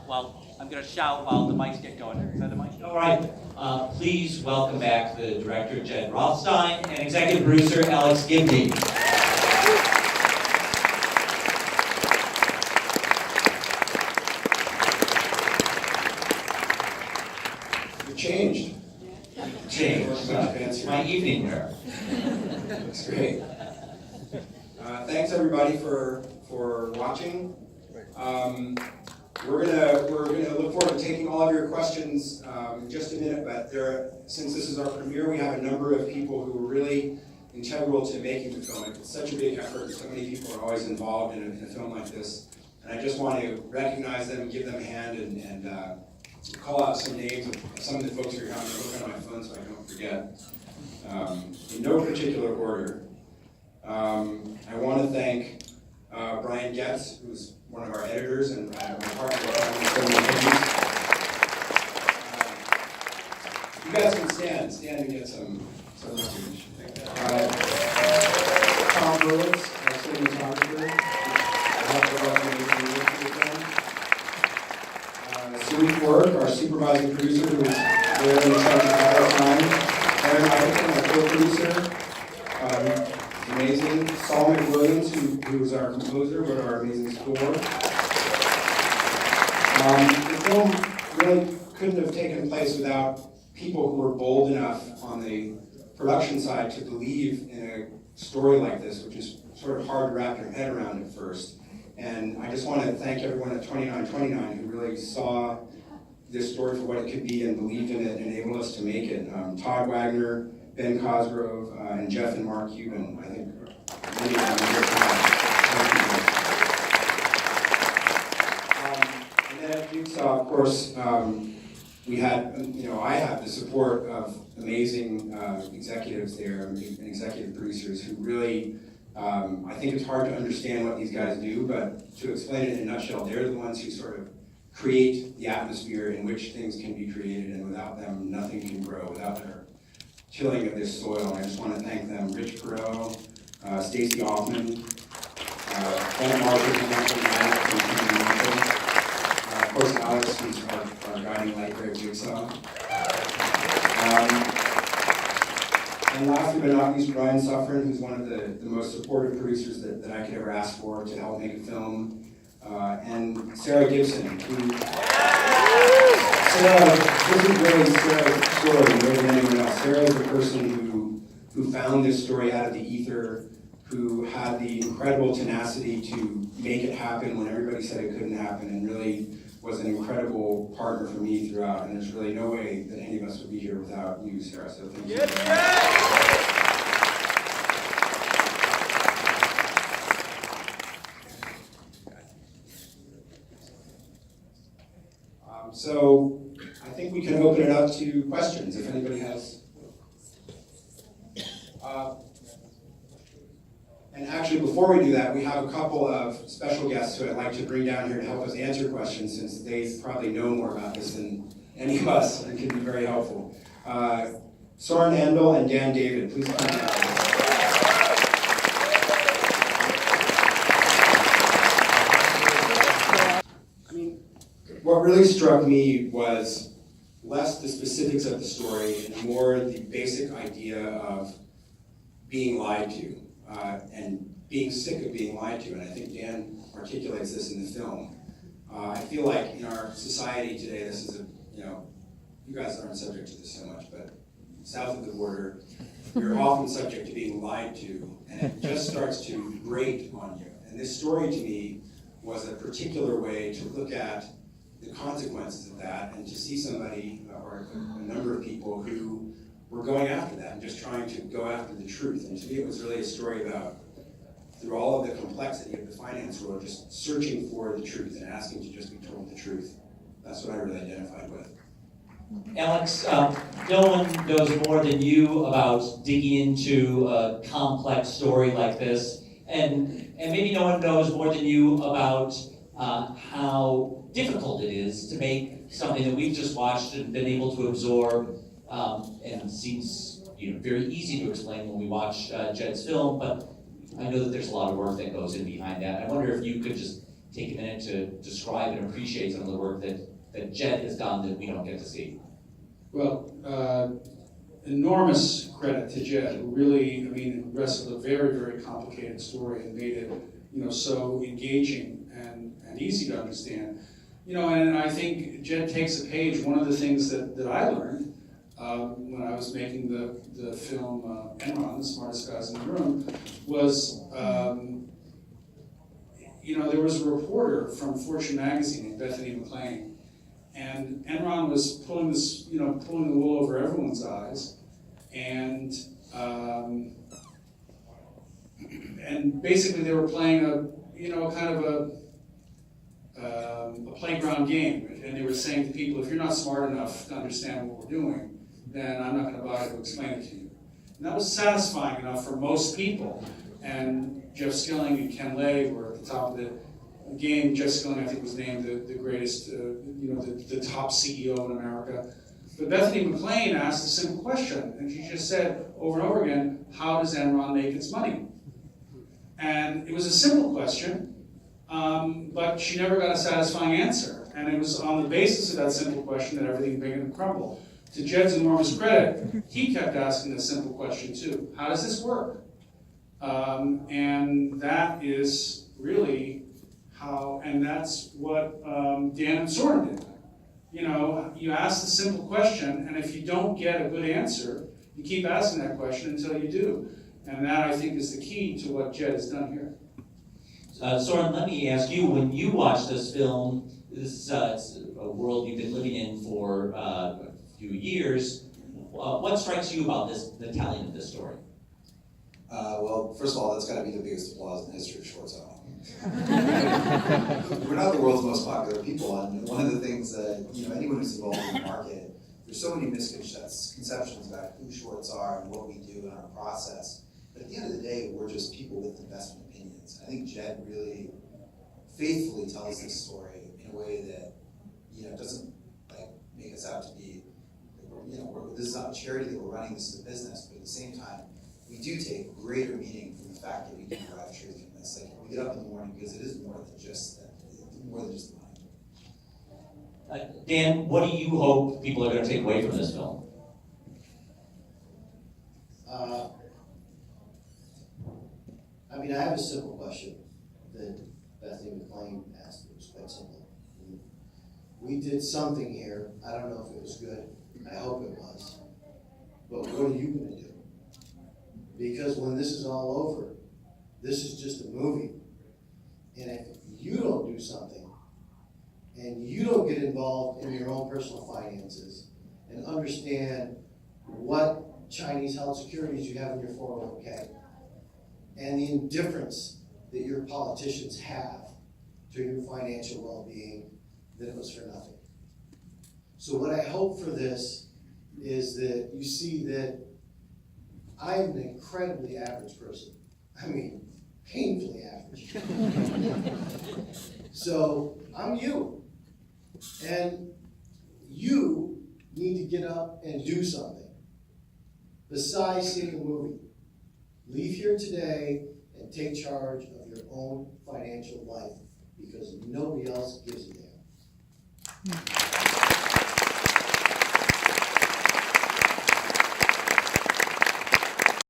well, I'm going to shout while the mics get going. Is that the mic? All right. Please welcome back the director, Jed Rothstein, and executive producer, Alex Gibney. Changed. My evening wear. That's great. Thanks everybody for watching. We're gonna look forward to taking all of your questions in just a minute. But since this is our premiere, we have a number of people who were really integral to making the film. It's such a big effort, and so many people are always involved in a film like this. And I just want to recognize them, give them a hand, and call out some names of some of the folks who are here. I'm going to look on my phone so I don't forget. In no particular order. I want to thank Brian Getz, who's one of our editors and my partner on so many things. You guys can stand and get some message. Tom Burwitz, our cinematographer. Sweet Work, our supervising producer, who is there in the charge at our time. Aaron Michaelson, our co-producer. Amazing. Saul McWilliams, who's our composer, with our amazing score. The film really couldn't have taken place without people who were bold enough on the production side to believe in a story like this, which is sort of hard to wrap your head around at first. And I just want to thank everyone at 2929 who really saw this story for what it could be and believed in it and enabled us to make it. Todd Wagner, Ben Cosgrove, and Jeff and Mark Cuban, I think, many of them are here tonight. And then at Jigsaw, of course, we had, I have the support of amazing executives there and executive producers who really, I think it's hard to understand what these guys do, but to explain it in a nutshell, they're the ones who sort of create the atmosphere in which things can be created, and without them, nothing can grow, without their tilling of this soil. And I just want to thank them, Rich Perot, Stacy Hoffman, Ben Marshall, of course Alex, who's our guiding light there at Jigsaw. And lastly but not least, Brian Suffren, who's one of the most supportive producers that I could ever ask for to help make a film. And Sarah Gibson, who, this is really Sarah's story more than anyone else. Sarah is the person who found this story out of the ether, who had the incredible tenacity to make it happen when everybody said it couldn't happen, and really was an incredible partner for me throughout. And there's really no way that any of us would be here without you, Sarah. So thank you. So I think we can open it up to questions if anybody has. And actually, before we do that, we have a couple of special guests who I'd like to bring down here to help us answer questions, since they probably know more about this than any of us and can be very helpful. Soren Endel and Dan David, please come down. What really struck me was less the specifics of the story and more the basic idea of being lied to and being sick of being lied to. And I think Dan articulates this in the film. I feel like in our society today, this is you guys aren't subject to this so much, but south of the border, you're often subject to being lied to, and it just starts to grate on you. And this story to me was a particular way to look at the consequences of that, and to see somebody or a number of people who were going after that and just trying to go after the truth. And to me, it was really a story about, through all of the complexity of the finance world, just searching for the truth and asking to just be told the truth. That's what I really identified with. Alex, no one knows more than you about digging into a complex story like this, and maybe no one knows more than you about how difficult it is to make something that we've just watched and been able to absorb, and seems very easy to explain when we watch Jed's film, but I know that there's a lot of work that goes in behind that. I wonder if you could just take a minute to describe and appreciate some of the work that Jed has done that we don't get to see. Well, enormous credit to Jed, who really, wrestled a very, very complicated story and made it, so engaging and easy to understand. And I think Jed takes a page. One of the things that I learned when I was making the film Enron, The Smartest Guys in the Room, was, there was a reporter from Fortune magazine named Bethany McLean, and Enron was pulling the wool over everyone's eyes, and basically they were playing a playground game, and they were saying to people, if you're not smart enough to understand what we're doing, then I'm not going to bother to explain it to you. And that was satisfying enough for most people. And Jeff Skilling and Ken Lay were at the top of the game. Jeff Skilling, I think, was named the greatest, the top CEO in America. But Bethany McLean asked a simple question, and she just said over and over again, how does Enron make its money? And it was a simple question, but she never got a satisfying answer. And it was on the basis of that simple question that everything began to crumble. To Jed's enormous credit, he kept asking a simple question too. How does this work? And that is really how, and that's what Dan and Soren did. You ask the simple question, and if you don't get a good answer, you keep asking that question until you do. And that, I think, is the key to what Jed has done here. Soren, let me ask you, when you watch this film, this is a world you've been living in for a few years, what strikes you about the telling of this story? Well, first of all, that's got to be the biggest applause in the history of short selling. We're not the world's most popular people, and one of the things that, anyone who's involved in the market, there's so many misconceptions about who shorts are and what we do in our process. But at the end of the day, we're just people with investment opinions. I think Jed really faithfully tells this story in a way that, doesn't make us out to be, this is not a charity that we're running, this is a business, but at the same time, we do take greater meaning from the fact that we do drive truth from this. We get up in the morning because it is more than just the money. Dan, what do you hope people are going to take away from this film? I have a simple question that Bethany McLean asked. It was quite simple. We did something here. I don't know if it was good. I hope it was. But what are you going to do? Because when this is all over, this is just a movie. And if you don't do something, and you don't get involved in your own personal finances, and understand what Chinese held securities you have in your 401k, and the indifference that your politicians have to your financial well-being, then it was for nothing. So what I hope for this is that you see that I am an incredibly average person. Painfully average. So I'm you. And you need to get up and do something besides seeing a movie. Leave here today and take charge of your own financial life, because nobody else gives a damn.